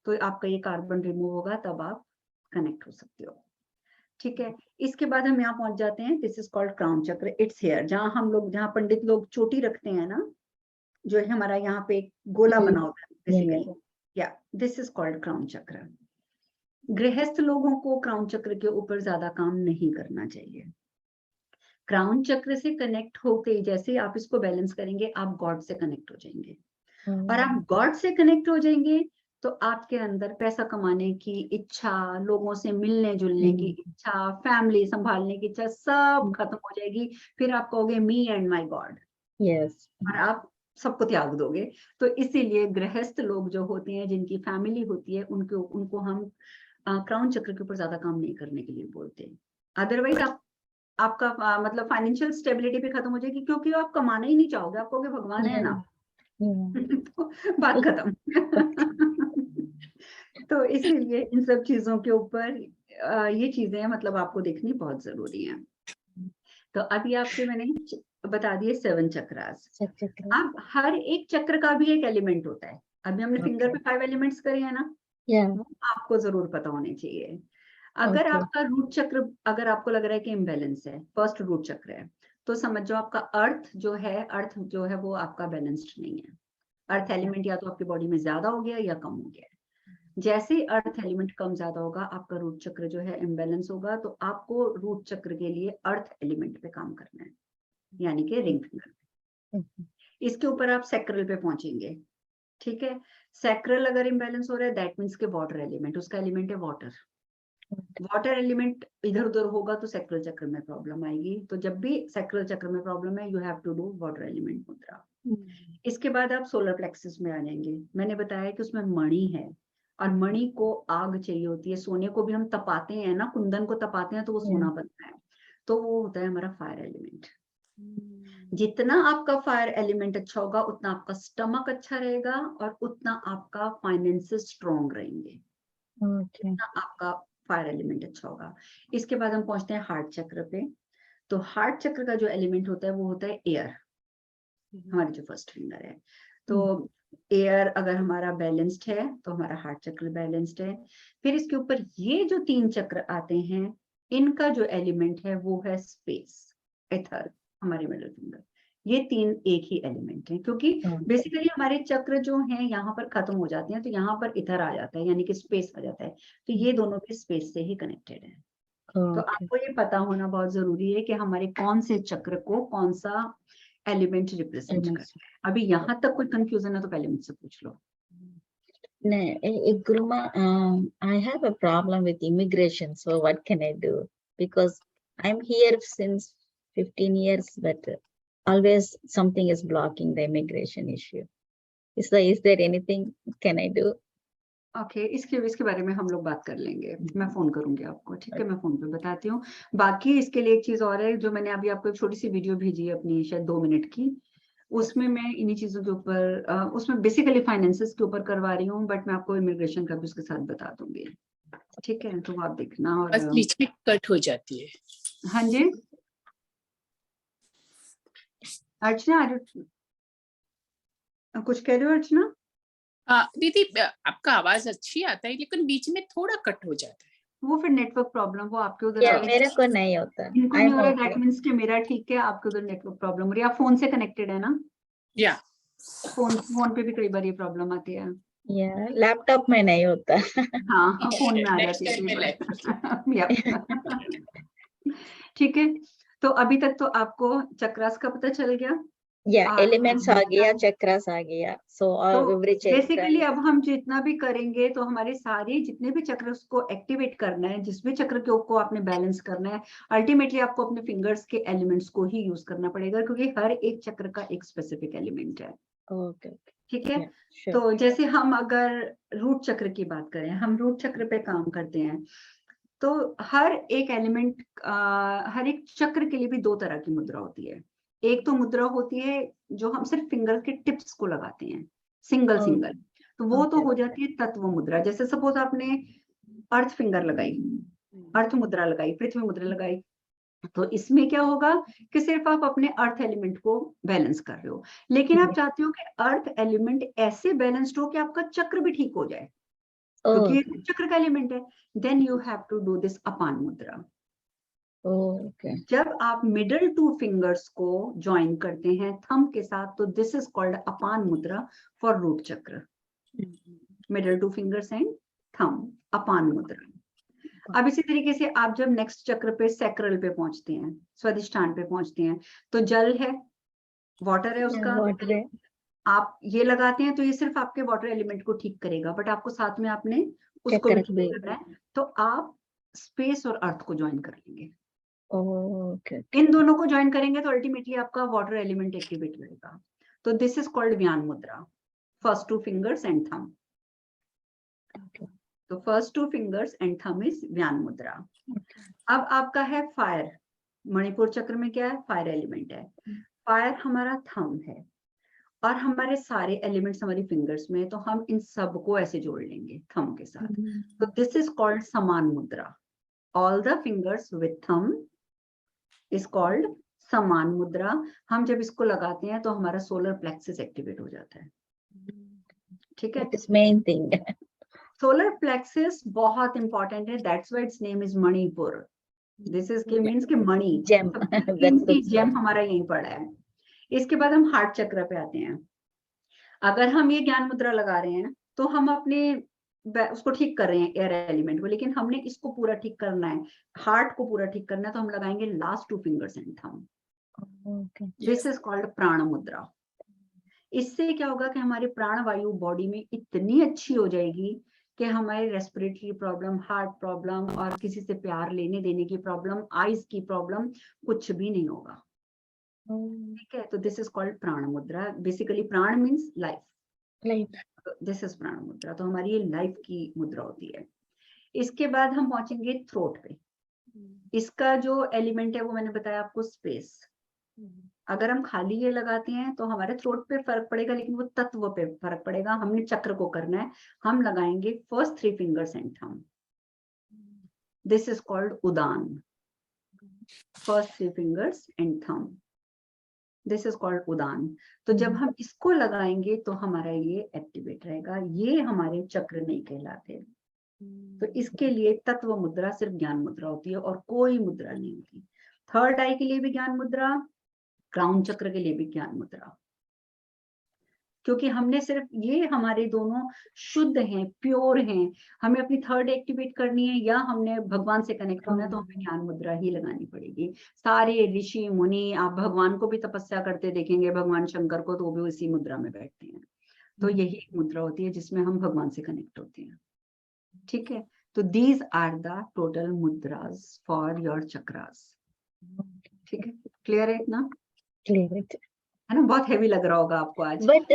तो आपका ये कार्बन रिमूव होगा तब आप कनेक्ट हो सकते हो। ठीक है, इसके बाद हम यहाँ पहुंच जाते हैं, दिस इज कॉल्ड क्राउन चक्र, इट्स हियर। जहाँ हम लोग, जहाँ पंडित लोग चोटी रखते हैं ना, जो है हमारा यहाँ पे एक गोला बना होता है बेसिकली, या दिस इज कॉल्ड क्राउन चक्र। गृहस्थ लोगों को क्राउन चक्र के ऊपर ज्यादा काम नहीं करना चाहिए। क्राउन चक्र से कनेक्ट होते ही जैसे आप इसको बैलेंस करेंगे, आप गॉड से कनेक्ट हो जाएंगे। और आप गॉड से कनेक्ट हो जाएंगे तो आपके अंदर पैसा कमाने की इच्छा, लोगों से मिलने जुलने की इच्छा, फैमिली संभालने की इच्छा सब खत्म हो जाएगी। फिर आप कहोगे me and my God, yes, और आप सबको त्याग दोगे। तो इसीलिए गृहस्थ लोग जो होते हैं, जिनकी फैमिली होती है, उनको हम क्राउन चक्र के ऊपर ज्यादा काम नहीं करने के लिए बोलते हैं। अदरवाइज आपका मतलब फाइनेंशियल स्टेबिलिटी भी खत्म हो जाएगी, क्योंकि आप कमाना ही नहीं चाहोगे, आप कहोगे भगवान है ना। तो बात खत्म। तो इसीलिए इन सब चीजों के ऊपर ये चीजें मतलब आपको देखनी बहुत जरूरी है। तो अभी आपसे मैंने बता दिए 7 चक्रास। अब हर एक चक्र का भी एक एलिमेंट होता है। अभी हमने फिंगर पे 5 एलिमेंट्स करे हैं ना, वो आपको जरूर पता होने चाहिए। अगर आपका रूट चक्र, अगर आपको लग रहा है कि इम्बैलेंस है, फर्स्ट रूट चक्र है, तो समझ जाओ आपका अर्थ जो है वो आपका बैलेंस्ड नहीं है। अर्थ एलिमेंट या तो आपकी बॉडी में ज्यादा हो गया या कम हो गया है। जैसे अर्थ एलिमेंट कम ज्यादा होगा, आपका रूट चक्र जो है इम्बैलेंस होगा। तो आपको रूट चक्र के लिए अर्थ एलिमेंट पे काम करना है, यानी कि रिंग फिंगर। इसके ऊपर आप सैक्रल पे पहुंचेंगे। ठीक है, सैक्रल अगर इम्बैलेंस हो रहा है, दैट मीन्स के वाटर एलिमेंट, उसका एलिमेंट है वाटर। वाटर एलिमेंट इधर उधर होगा तो सैक्रल चक्र में प्रॉब्लम आएगी। तो जब भी सैक्रल चक्र में प्रॉब्लम है, you have to do water element mudra. इसके बाद आप सोलर प्लेक्सस में आ जाएंगे। मैंने बताया कि उसमें मणि है, और मणि को आग चाहिए होती है। सोने को भी हम तपाते हैं ना, कुंदन को तपाते हैं तो वो सोना बनता है। तो वो होता है हमारा फायर एलिमेंट। जितना आपका फायर एलिमेंट अच्छा होगा, उतना आपका स्टमक अच्छा रहेगा, और उतना आपका फाइनेंसेस स्ट्रॉन्ग रहेंगे। जितना आपका फायर एलिमेंट अच्छा होगा। इसके बाद हम पहुंचते हैं हार्ट चक्र पे। तो हार्ट चक्र का जो एलिमेंट होता है वो होता है एयर, हमारी जो फर्स्ट फिंगर है। तो एयर अगर हमारा बैलेंस्ड है तो हमारा हार्ट चक्र बैलेंस्ड है। फिर इसके ऊपर ये जो 3 चक्र आते हैं, इनका जो एलिमेंट है वो है स्पेस, एथर, हमारे मिडिल फिंगर। ये 3 एक ही एलिमेंट है, क्योंकि बेसिकली हमारे चक्र जो हैं यहाँ पर खत्म हो जाते हैं, तो यहाँ पर इथर आ जाता है, यानी कि स्पेस आ जाता है। तो ये दोनों भी स्पेस से ही कनेक्टेड है। तो आपको ये पता होना बहुत जरूरी है कि हमारे कौन से चक्र को कौन सा एलिमेंट रिप्रेजेंट करता है। अभी यहाँ तक कोई कंफ्यूजन है तो पहले मुझसे पूछ लो। Guruma, I have a problem with immigration, so what can I do? Because I'm here since 15 years, but always something is blocking the immigration issue. Is there anything can I do? Okay, इसके बारे में हम लोग बात कर लेंगे। मैं phone करूंगी आपको, ठीक है? मैं फोन पे बताती हूँ। बाकी इसके लिए एक चीज और है, जो मैंने अभी आपको एक छोटी सी वीडियो भेजी है अपनी, शायद 2 मिनट की। उसमें मैं इन्हीं चीजों के ऊपर, उसमें बेसिकली फाइनेंसेस के ऊपर करवा रही हूँ, बट मैं आपको इमिग्रेशन का भी उसके साथ बता दूंगी। ठीक है, तो आप देखना। और बीच में कट हो जाती है। हाँ जी अर्चना, कुछ कह रहे हो अर्चना? दीदी आपका आवाज अच्छी आता है, लेकिन बीच में थोड़ा कट हो जाता है। वो फिर नेटवर्क प्रॉब्लम, वो आपके उधर मेरे को नहीं होता। इनको नहीं हो रहा, दैट मींस कि मेरा ठीक है, आपके उधर नेटवर्क प्रॉब्लम हो रही है। आप फोन से कनेक्टेड है ना? या फोन पे भी कई बार ये प्रॉब्लम आती है। लैपटॉप में नहीं होता। हाँ, फोन में आ जाती है। ठीक है, तो अभी तक तो आपको चक्रास का पता चल गया। एलिमेंट्स आ गया, चक्रास आ गया। सो बेसिकली अब हम जितना भी करेंगे, तो हमारे सारे जितने भी चक्र उसको एक्टिवेट करना है, जिस भी चक्र को आपने बैलेंस करना है, अल्टीमेटली आपको अपने फिंगर्स के एलिमेंट्स को ही यूज करना पड़ेगा, क्योंकि हर एक चक्र का एक स्पेसिफिक एलिमेंट है। ठीक है, तो जैसे हम अगर रूट चक्र की बात करें, हम रूट चक्र पे काम करते हैं। तो हर एक एलिमेंट, हर एक चक्र के लिए भी दो तरह की मुद्रा होती है। एक तो मुद्रा होती है जो हम सिर्फ फिंगर के टिप्स को लगाते हैं, सिंगल सिंगल, तो वो तो हो जाती है तत्व मुद्रा। जैसे सपोज आपने अर्थ फिंगर लगाई, अर्थ मुद्रा लगाई, पृथ्वी मुद्रा लगाई, तो इसमें क्या होगा कि सिर्फ आप अपने अर्थ एलिमेंट को बैलेंस कर रहे हो, लेकिन आप चाहते हो कि अर्थ एलिमेंट ऐसे बैलेंस्ड हो कि आपका चक्र भी ठीक हो जाए, क्योंकि ये चक्र का एलिमेंट है। Then you have to do this apan mudra. जब आप मिडल टू फिंगर्स को ज्वाइन करते हैं थंब के साथ, तो this is called apan mudra for root chakra. Middle two fingers and thumb, apan mudra. अब इसी तरीके से आप जब नेक्स्ट चक्र पे सैक्रल पे पहुंचते हैं, स्वादिष्ठान पे पहुंचते हैं, तो जल है, वाटर है उसका, वाटर है, आप ये लगाते हैं तो ये सिर्फ आपके वाटर एलिमेंट को ठीक करेगा, बट आपको साथ में आपने उसको भी ठीक करना है, तो आप स्पेस और अर्थ को ज्वाइन कर लेंगे। इन दोनों को ज्वाइन करेंगे तो अल्टीमेटली आपका वाटर एलिमेंट एक्टिवेट रहेगा। तो this is called vyan mudra, first two fingers and thumb. तो first two fingers and thumb is vyan mudra. अब आपका है फायर। मणिपुर चक्र में क्या है? फायर एलिमेंट है। फायर हमारा थंब है और हमारे सारे एलिमेंट्स हमारी फिंगर्स में, तो हम इन सब को ऐसे जोड़ लेंगे थंब के साथ। तो दिस इज कॉल्ड समान मुद्रा। All the fingers with thumb is called समान मुद्रा। हम जब इसको लगाते हैं तो हमारा सोलर प्लेक्सस एक्टिवेट हो जाता है। ठीक है, मेन थिंग। सोलर प्लेक्सस बहुत इंपॉर्टेंट है, that's why it's name is Manipur. This is के मींस के मणि, जेम। जेम हमारा यहीं पड़ा है। इसके बाद हम हार्ट चक्र पे आते हैं। अगर हम ये ज्ञान मुद्रा लगा रहे हैं तो हम अपने उसको ठीक कर रहे हैं एयर एलिमेंट को, लेकिन हमने इसको पूरा ठीक करना है, हार्ट को पूरा ठीक करना है, तो हम लगाएंगे last to fingers and thumb. This is called प्राण मुद्रा। इससे क्या होगा कि हमारी प्राण वायु बॉडी में इतनी अच्छी हो जाएगी कि हमारी रेस्पिरेटरी प्रॉब्लम, हार्ट प्रॉब्लम और किसी से प्यार लेने देने की प्रॉब्लम, आईज की प्रॉब्लम कुछ भी नहीं होगा। ठीक है, तो दिस इज कॉल्ड प्राण मुद्रा। बेसिकली प्राण मीन्स लाइफ, दिस इज प्राण मुद्रा। तो हमारी ये लाइफ की मुद्रा होती है। इसके बाद हम पहुंचेंगे थ्रोट पे। इसका जो एलिमेंट है वो मैंने बताया आपको, स्पेस। अगर हम खाली ये लगाते हैं तो हमारे थ्रोट पे फर्क पड़ेगा, लेकिन वो तत्व पे फर्क पड़ेगा। हमने चक्र को करना है, हम लगाएंगे first three fingers and thumb. This is called udan, first three fingers and thumb, this is called udan. तो जब हम इसको लगाएंगे तो हमारा ये एक्टिवेट रहेगा। ये हमारे चक्र नहीं कहलाते। तो इसके लिए तत्व मुद्रा सिर्फ ज्ञान मुद्रा होती है और कोई मुद्रा नहीं होती। थर्ड आई के लिए भी ज्ञान मुद्रा, क्राउन चक्र के लिए भी ज्ञान मुद्रा, क्योंकि हमने सिर्फ ये, हमारे दोनों शुद्ध हैं, प्योर हैं। हमें अपनी थर्ड एक्टिवेट करनी है या हमने भगवान से कनेक्ट होना है, तो हमें ज्ञान मुद्रा ही लगानी पड़ेगी। सारे ऋषि मुनि, आप भगवान को भी तपस्या करते देखेंगे, भगवान शंकर को, तो वो भी उसी मुद्रा में बैठते हैं। तो यही एक मुद्रा होती है जिसमें हम भगवान से कनेक्ट होते हैं। ठीक है, तो these are the total mudras for your chakras. ठीक है, क्लियर है इतना? Clear. है ना? बहुत हैवी लग रहा होगा आपको आज। But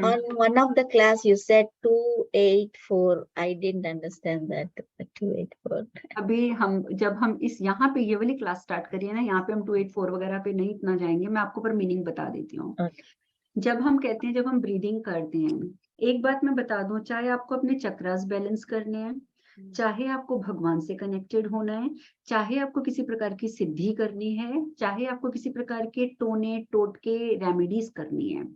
on one of the class you said 284. I didn't understand that 284. अभी हम जब हम इस यहाँ पे ये वाली क्लास स्टार्ट करिए ना, यहाँ पे हम 284 वगैरह पे नहीं इतना जाएंगे, मैं आपको पर मीनिंग बता देती हूँ। जब हम कहते हैं, जब हम ब्रीदिंग करते हैं, एक बात मैं बता दूं, चाहे आपको अपने चक्रास बैलेंस करने हैं, चाहे आपको भगवान से कनेक्टेड होना है, चाहे आपको किसी प्रकार की सिद्धि करनी है, चाहे आपको किसी प्रकार के टोने टोटके रेमेडीज करनी है,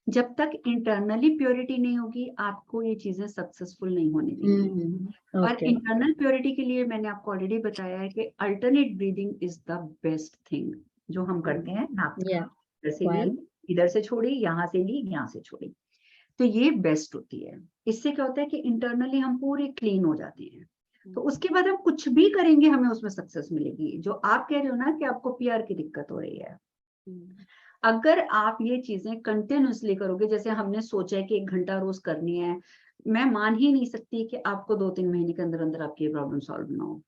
जब तक इंटरनली प्योरिटी नहीं होगी, आपको ये चीजें सक्सेसफुल नहीं होने देंगी। और इंटरनल प्योरिटी के लिए मैंने आपको ऑलरेडी बताया है कि alternate breathing is the best thing जो हम करते हैं। इधर से ली, इधर से छोड़ी, यहाँ से ली, यहाँ से छोड़ी, तो ये बेस्ट होती है। इससे क्या होता है कि इंटरनली हम पूरे क्लीन हो जाते हैं। तो उसके बाद हम कुछ भी करेंगे, हमें उसमें सक्सेस मिलेगी। जो आप कह रहे हो ना कि आपको पीआर की दिक्कत हो रही है, अगर आप ये चीजें कंटिन्यूसली करोगे, जैसे हमने सोचा है कि 1 घंटा रोज करनी है, मैं मान ही नहीं सकती कि आपको 2-3 महीने के अंदर अंदर आपकी प्रॉब्लम सॉल्व ना हो।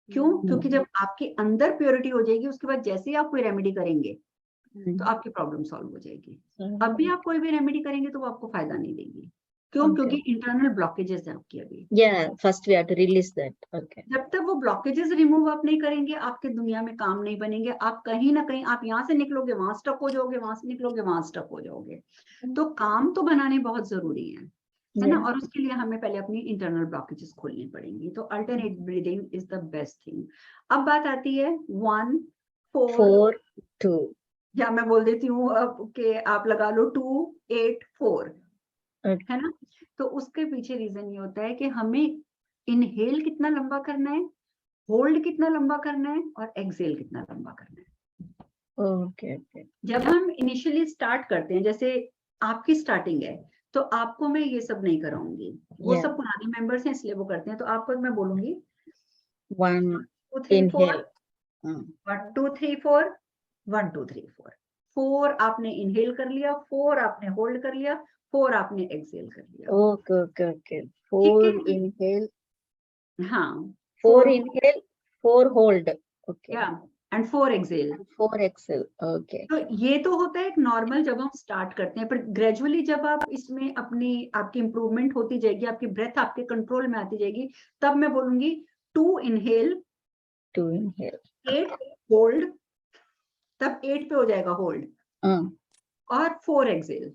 क्यों? क्योंकि जब आपके अंदर प्योरिटी हो जाएगी, उसके बाद जैसे ही आप कोई रेमेडी करेंगे तो आपकी प्रॉब्लम सॉल्व हो जाएगी। अब भी आप कोई भी रेमेडी करेंगे तो वो आपको फायदा नहीं देगी। क्यों? Okay. क्योंकि इंटरनल ब्लॉकेजेस है आपकी अभी। Yeah, first we have to release that. Okay. जब तक वो ब्लॉकेजेस रिमूव आप नहीं करेंगे, आपके दुनिया में काम नहीं बनेंगे। आप कहीं ना कहीं, आप यहाँ से निकलोगे वहां स्टक हो जाओगे, वहां से निकलोगे वहां स्टक हो जाओगे। तो काम तो बनाने बहुत जरूरी है ना? Yeah. और उसके लिए हमें पहले अपनी इंटरनल ब्लॉकेजेस खोलनी पड़ेंगी। तो alternate breathing is the best thing. अब बात आती है 1 4 4 2. या मैं बोल देती हूँ अब कि आप लगा लो 2 8 4, Okay. है ना? तो उसके पीछे रीजन ये होता है कि हमें इनहेल कितना लंबा करना है, होल्ड कितना लंबा करना है, और एक्सहेल कितना लंबा करना है। Okay. Okay. जब हम इनिशियली स्टार्ट करते हैं, जैसे आपकी स्टार्टिंग है, तो आपको मैं ये सब नहीं कराऊंगी। वो Yeah. सब पुराने मेंबर्स हैं इसलिए वो करते हैं। तो आपको मैं बोलूंगी 1 2 3 4, inhale. 1 2 3 4, 1 2 3 4। 4 आपने इनहेल कर लिया, 4 आपने होल्ड कर लिया, 4 आपने एक्सहेल कर लिया। Okay. Okay. Okay. ठीक 4 है? inhale. हाँ, 4 inhale. 4 hold. Okay. या एंड 4 एक्सहेल। 4 exhale. Okay. तो ये तो होता है एक नॉर्मल जब हम स्टार्ट करते हैं, पर ग्रेजुअली जब आप इसमें आपकी इंप्रूवमेंट होती जाएगी, आपकी ब्रेथ आपके कंट्रोल में आती जाएगी, तब मैं बोलूंगी 2 इनहेल, 2 inhale. 8 होल्ड, तब 8 पे हो जाएगा होल्ड, और 4 एक्सहेल।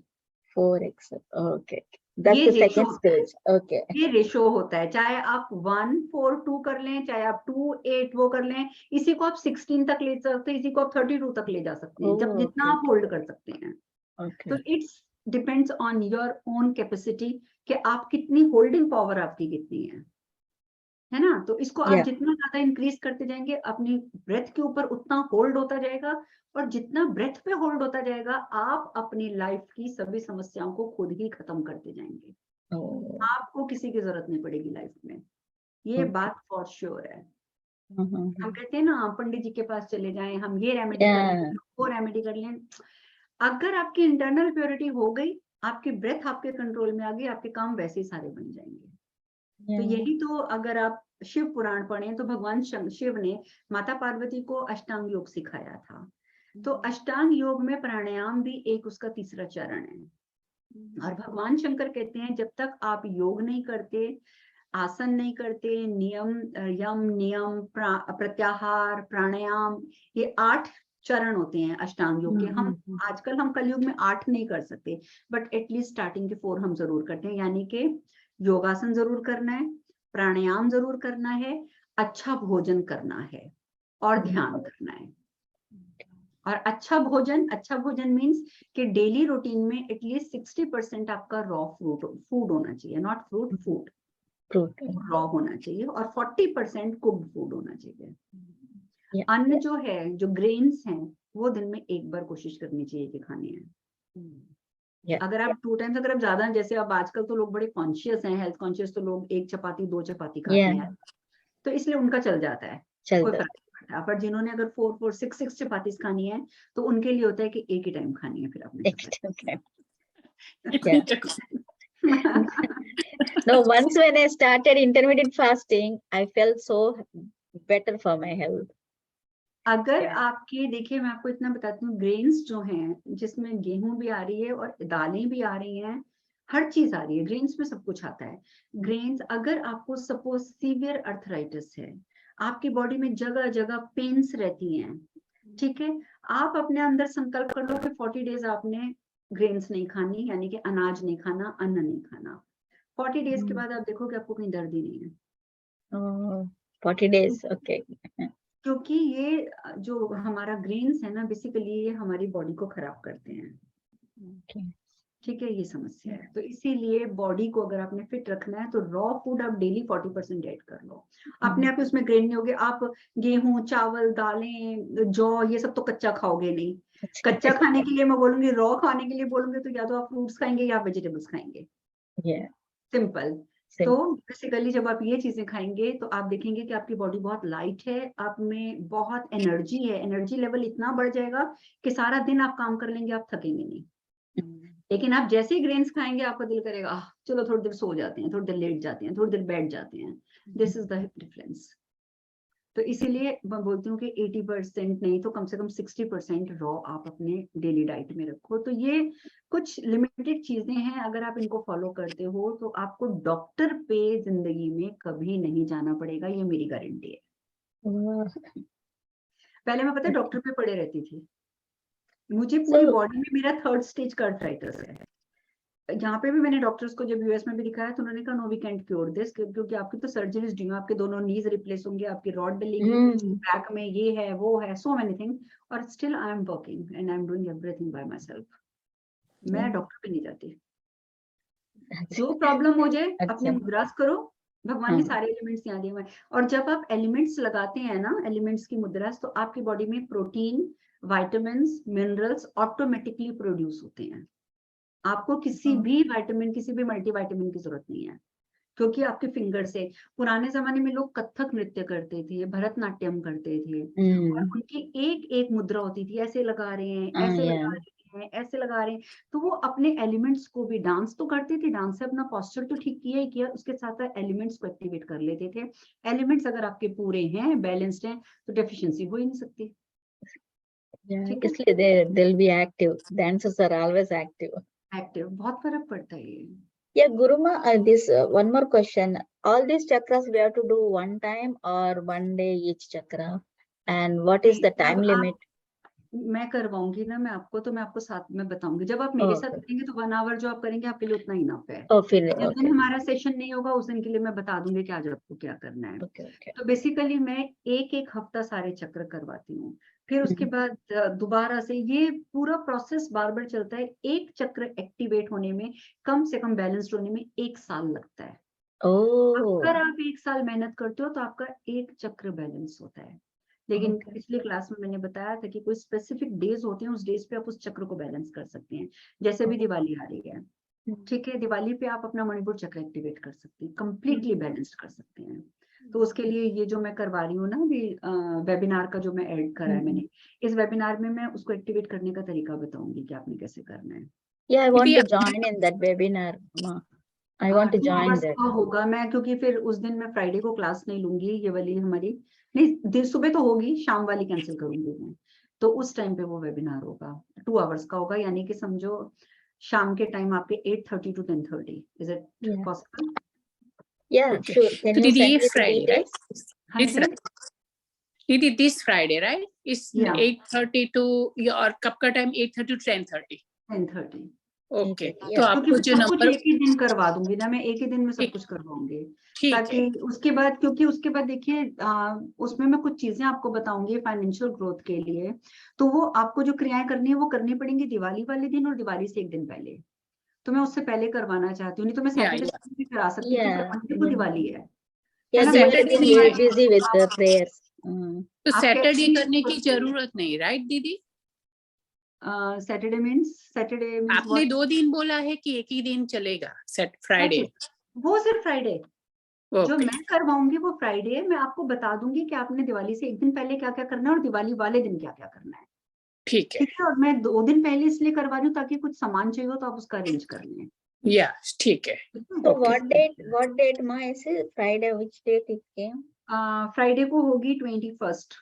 4 exhale. Okay. That's ये the रेशो second होता है, stage. Okay. ये रेशो होता है। चाहे आप 1 4 2 कर लें, चाहे आप 2 8 वो कर लें, इसी को आप 16 तक ले सकते हैं, इसी को आप 32 तक ले जा सकते हैं, जब जितना Okay. आप होल्ड कर सकते हैं। Okay. तो it's depends on your own capacity कि आप कितनी होल्डिंग पावर आपकी कितनी है ना? तो इसको आप Yeah. जितना ज्यादा इंक्रीज करते जाएंगे, अपनी ब्रेथ के ऊपर उतना होल्ड होता जाएगा, और जितना ब्रेथ पे होल्ड होता जाएगा, आप अपनी लाइफ की सभी समस्याओं को खुद ही खत्म करते जाएंगे। Oh. आपको किसी की जरूरत नहीं पड़ेगी लाइफ में, ये Okay. बात फॉर श्योर है। Mhm. हम कहते हैं ना, पंडित जी के पास चले जाएं, हम ये रेमेडी कर Yeah. लें, वो रेमेडी कर लें। अगर आपकी इंटरनल प्योरिटी हो गई, आपकी ब्रेथ आपके कंट्रोल में आ गई, आपके काम वैसे ही सारे बन जाएंगे। तो Yeah. यही तो, अगर आप शिव पुराण पढ़ें तो भगवान शिव ने माता पार्वती को अष्टांग योग सिखाया था। तो अष्टांग योग में प्राणायाम भी एक उसका तीसरा चरण है। और भगवान शंकर कहते हैं, जब तक आप योग नहीं करते, आसन नहीं करते, यम नियम प्रत्याहार प्राणायाम, ये 8 चरण होते हैं अष्टांग योग के। हम आजकल हम कलयुग में 8 नहीं कर सकते, बट एटलीस्ट स्टार्टिंग के 4 हम जरूर करते हैं। यानी कि योगासन जरूर करना है, प्राणायाम जरूर करना है, अच्छा भोजन करना है, और ध्यान करना है। और अच्छा भोजन मीन्स कि डेली रूटीन में एटलीस्ट 60% आपका रॉ फूड होना चाहिए, नॉट फूड रॉ होना चाहिए, और 40% कुक्ड फूड होना चाहिए। Yeah. अन्न जो है, जो ग्रेन्स हैं, वो दिन में एक बार कोशिश करनी चाहिए कि खाने हैं। Yeah. अगर आप 2 टाइम्स, अगर आप ज्यादा, जैसे अब आजकल तो लोग बड़े कॉन्शियस हैं, हेल्थ कॉन्शियस, तो लोग 1 चपाती 2 चपाती खाते Yeah. हैं, तो इसलिए उनका चल जाता है, चल कोई जाता फर्क नहीं पड़ता। पर जिन्होंने अगर 4 6 चपाती खानी है, तो उनके लिए होता है कि एक ही टाइम खानी है फिर आपने चपाती। No, once when I started intermittent fasting, I felt so better for my health. अगर Yeah. आपके, देखिए मैं आपको इतना बताती हूँ, ग्रेन्स जो हैं, जिसमें गेहूं भी आ रही है और दालें भी आ रही हैं, हर चीज आ रही है, ग्रेन्स में सब कुछ आता है। ग्रेन्स, अगर आपको सपोज सीवियर अर्थराइटिस है, आपकी बॉडी में जगह जगह पेन्स रहती हैं, ठीक है, आप अपने अंदर संकल्प कर लो कि 40 डेज आपने ग्रेन्स नहीं खानी, यानी कि अनाज नहीं खाना, अन्न नहीं खाना। 40 डेज के बाद आप देखोगे आपको कहीं दर्द ही नहीं है। Oh, 40 days. Okay. क्योंकि ये जो हमारा ग्रेन्स है ना, बेसिकली ये हमारी बॉडी को खराब करते हैं। Okay. ठीक है, ये समस्या है। तो इसीलिए बॉडी को अगर आपने फिट रखना है, तो रॉ फूड आप डेली 40% ऐड कर लो। अपने आप उसमें ग्रेन नहीं होगे, आप गेहूं, चावल, दालें, जौ, ये सब तो कच्चा खाओगे नहीं। कच्चा खाने के लिए मैं बोलूंगी, रॉ खाने के लिए बोलूंगी, तो या तो आप फ्रूट्स खाएंगे या वेजिटेबल्स खाएंगे। Yeah. सिंपल। तो बेसिकली जब आप ये चीजें खाएंगे, तो आप देखेंगे कि आपकी बॉडी बहुत लाइट है, आप में बहुत एनर्जी है, एनर्जी लेवल इतना बढ़ जाएगा कि सारा दिन आप काम कर लेंगे, आप थकेंगे नहीं। लेकिन आप जैसे ही ग्रेन्स खाएंगे, आपका दिल करेगा चलो थोड़ी देर सो जाते हैं, थोड़ी देर लेट जाते हैं, थोड़ी देर बैठ जाते हैं। This is the difference. तो इसीलिए मैं बोलती हूँ कि 80% नहीं तो कम से कम 60% रॉ आप अपने डेली डाइट में रखो। तो ये कुछ लिमिटेड चीजें हैं, अगर आप इनको फॉलो करते हो तो आपको डॉक्टर पे जिंदगी में कभी नहीं जाना पड़ेगा, ये मेरी गारंटी है। पहले मैं पता है डॉक्टर पे पड़े रहती थी, मुझे पूरी बॉडी में मेरा 3rd स्टेज का आर्थराइटिस है। यहाँ पे भी मैंने डॉक्टर्स को जब यूएस में भी दिखाया तो उन्होंने कहा no we can't cure this, क्योंकि आपकी तो सर्जरीज ड्यू, आपके दोनों नीज रिप्लेस होंगे, आपकी रॉड डलेगी, बैक में ये है वो है, सो मेनी थिंग, और still I am working and I am doing everything by my self. मैं डॉक्टर पे नहीं जाती। जो प्रॉब्लम हो जाए अपने मुद्रास करो, भगवान ने सारे एलिमेंट्स यहाँ दिए हुए हैं, और जब आप एलिमेंट्स लगाते हैं ना, एलिमेंट्स की मुद्रास, तो आपकी बॉडी में protein, vitamins, minerals automatically produce होते हैं। आपको किसी भी विटामिन, किसी भी मल्टीविटामिन की जरूरत नहीं है, क्योंकि आपके फिंगर से, पुराने जमाने में लोग कथक नृत्य करते थे, भरतनाट्यम करते थे, और उनकी एक एक मुद्रा होती थी, ऐसे लगा रहे हैं, ऐसे लगा रहे हैं, ऐसे लगा रहे हैं, तो वो अपने एलिमेंट्स को भी, डांस तो करते थे, डांस से अपना पोस्चर तो ठीक किया ही किया, उसके साथ एलिमेंट्स को एक्टिवेट कर लेते थे। एलिमेंट्स अगर आपके पूरे हैं, बैलेंस्ड हैं, तो डेफिशिएंसी हो ही नहीं सकती। इसलिए they'll be active. Dancers are always active. बहुत फर्क पड़ता है ये। Yeah, Guruma, this one more question. All these chakras we have to do one time or one day each chakra? And what is the time limit? मैं करवाऊंगी ना मैं आपको, तो मैं आपको साथ में बताऊंगी। जब आप मेरे साथ करेंगे तो 1 आवर जो आप करेंगे आपके लिए उतना ही इनफ है। जिस दिन हमारा सेशन नहीं होगा उस दिन के लिए मैं बता दूंगी कि आज आपको क्या करना है। तो बेसिकली मैं एक हफ्ता सारे चक्र करवाती हूँ, फिर उसके बाद दोबारा से ये पूरा प्रोसेस बार बार चलता है। एक चक्र एक्टिवेट होने में, कम से कम बैलेंस्ड होने में 1 साल लगता है। अगर आप 1 साल मेहनत करते हो तो आपका एक चक्र बैलेंस होता है। लेकिन पिछली क्लास में मैंने बताया था कि कोई स्पेसिफिक डेज होते हैं, उस डेज पे आप उस चक्र को बैलेंस कर सकते हैं। जैसे भी दिवाली आ रही है, ठीक है, दिवाली पे आप अपना मणिपुर चक्र एक्टिवेट कर सकते हैं, कंप्लीटली बैलेंस्ड कर सकते हैं। तो उसके लिए ये जो मैं करवा रही हूँ ना अभी, वेबिनार का जो मैं ऐड करा है मैंने, इस वेबिनार में मैं उसको एक्टिवेट करने का तरीका बताऊंगी कि आपने कैसे करना है। Yeah, I want to join in that webinar. I want to join that. होगा मैं, क्योंकि फिर उस दिन मैं फ्राइडे को क्लास नहीं लूंगी, ये वाली हमारी नहीं, सुबह तो होगी, शाम वाली कैंसिल करूंगी मैं। तो उस टाइम पे वो वेबिनार होगा, 2 आवर्स का होगा, यानी कि समझो शाम के टाइम आपके 8:30 to 10:30. Is it possible? Yeah, sure. Can you send me the details? दीदी दिस फ्राइडे राइट? इस 8:30 to, और कब का टाइम? 8:30 to 10:30. 10:30. ओके, तो आपको जो नंबर एक ही दिन करवा दूंगी ना मैं, एक ही दिन में सब कुछ करवाऊंगी, ताकि उसके बाद, क्योंकि उसके बाद देखिए उसमें मैं कुछ चीजें आपको बताऊंगी फाइनेंशियल ग्रोथ के लिए, तो वो आपको जो क्रियाएं करनी है वो करनी पड़ेंगी दिवाली वाले दिन और दिवाली से 1 दिन पहले। तो मैं उससे पहले करवाना चाहती हूँ, नहीं तो मैं सैटरडे भी करा सकती थी, पर मंडे को दिवाली है। तो सैटरडे करने की जरूरत नहीं, राइट दीदी? सैटरडे मीन्स आपने 2 दिन बोला है कि एक ही दिन चलेगा, फ्राइडे? वो सिर्फ फ्राइडे जो मैं करवाऊंगी वो फ्राइडे। मैं आपको बता दूंगी कि आपने दिवाली से 1 दिन पहले क्या क्या करना है और दिवाली वाले दिन क्या क्या करना है। ठीक है। और मैं 2 दिन पहले इसलिए करवा रही हूँ ताकि कुछ सामान चाहिए हो तो आप उसका अरेंज कर लें। यस, ठीक है। So what date ma ऐसे Friday, which date it came? Friday को होगी 21st,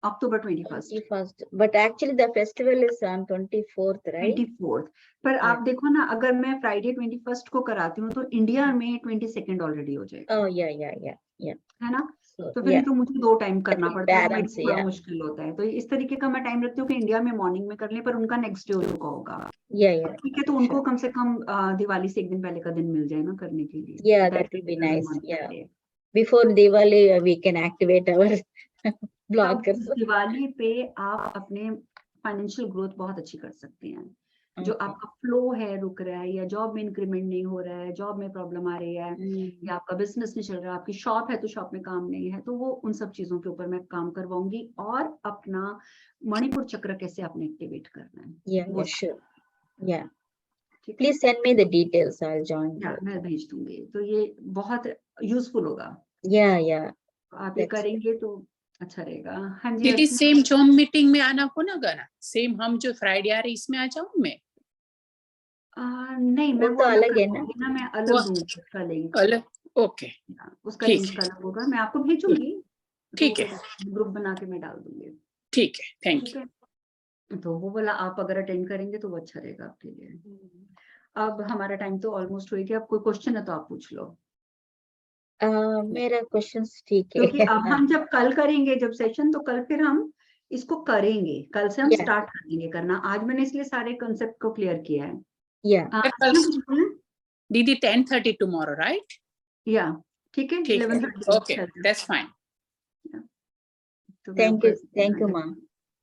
October 21st. But actually the festival is on 24th, right? 24th. पर आप देखो ना, अगर मैं फ्राइडे 21st को कराती हूँ तो इंडिया में 22nd ऑलरेडी हो जाएगा। Oh yeah. है ना? तो फिर तो मुझे 2 टाइम करना पड़ता है, थोड़ा मुश्किल होता है। तो इस तरीके का मैं टाइम रखती हूँ कि इंडिया में मॉर्निंग में कर ले, पर उनका नेक्स्ट डे का होगा। ठीक है, तो उनको कम से कम दिवाली से 1 दिन पहले का दिन मिल जाए ना करने के लिए। Yeah, that will be nice. Yeah. Before Diwali we can activate our bloggers. Diwali पे आप अपने फाइनेंशियल ग्रोथ बहुत अच्छी कर सकते हैं। जो आपका फ्लो है रुक रहा है, या जॉब में इंक्रीमेंट नहीं हो रहा है, जॉब में प्रॉब्लम आ रही है, या आपका बिजनेस नहीं चल रहा, आपकी शॉप है तो शॉप में काम नहीं है, तो वो उन सब चीजों के ऊपर मैं काम करवाऊंगी। और अपना मणिपुर चक्र कैसे आपने एक्टिवेट करना है। Yeah, sure. Yeah. Please send me the details. I'll join. मैं भेज दूंगी, तो ये बहुत यूजफुल होगा। Yeah. आप ये करेंगे तो अच्छा रहेगा। हाँ जी दीदी, सेम जूम मीटिंग में आना हो ना गाना, सेम हम जो फ्राइडे आ रही इसमें आ जाऊं मैं? नहीं, मैं वो तो अलग है ना, मैं अलग दूंगी उसका लिंक। अलग? ओके, उसका लिंक अलग होगा, मैं आपको भेजूंगी ठीक है, ग्रुप बना के मैं डाल दूंगी। ठीक है, थैंक ठीक यू। है, तो वो वाला आप अगर अटेंड करेंगे तो वो अच्छा रहेगा आपके लिए। अब हमारा टाइम तो ऑलमोस्ट हो गया, अब कोई क्वेश्चन है तो आप पूछ लो, मेरा क्वेश्चंस ठीक क्योंकि है। अब हम जब कल करेंगे जब सेशन, तो कल फिर हम इसको करेंगे, कल से हम Yeah. स्टार्ट कर देंगे करना। आज मैंने इसलिए सारे कंसेप्ट को क्लियर किया है। Yeah. अच्छा, कुछ बोलना? दीदी 10:30 tomorrow, right? या ठीक है, ठीक है, 11:30 okay, that's fine. तो मैं Thank you. ऊपर- Thank you, ma'am.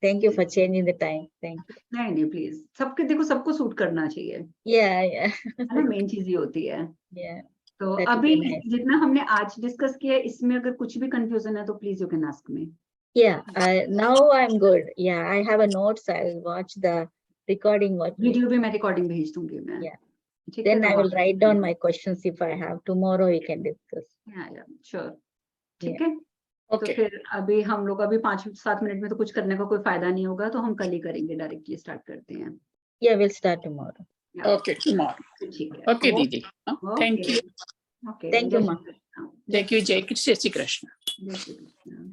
Thank you for changing the time. Thank you. नहीं प्लीज, सबके देखो, सबको सूट करना चाहिए, Yeah. Yeah. है ना, मेन चीज ये होती है। Yeah. तो That would अभी be nice. जितना हमने आज डिस्कस किया है, इसमें अगर कुछ भी कंफ्यूजन है तो please you can ask me. Yeah. Now I'm good. Yeah. I have a notes. I'll watch the recording. What? Video भी मैं रिकॉर्डिंग भेज दूंगी मैं। Yeah. ठीक है, Then तो I will आप- write down my questions if I have. Tomorrow we can discuss. या श्योर, ठीक Yeah. है। तो Okay, फिर अभी हम लोग अभी 5-7 मिनट में तो कुछ करने का कोई फायदा नहीं होगा, तो हम कल ही करेंगे, डायरेक्टली स्टार्ट करते हैं। Yeah. We'll start tomorrow. या, okay, tomorrow. ठीक है, Okay, दीदी, thank you. Okay, Thank you, ma'am. Thank you, जय श्री कृष्ण। जय श्री कृष्ण।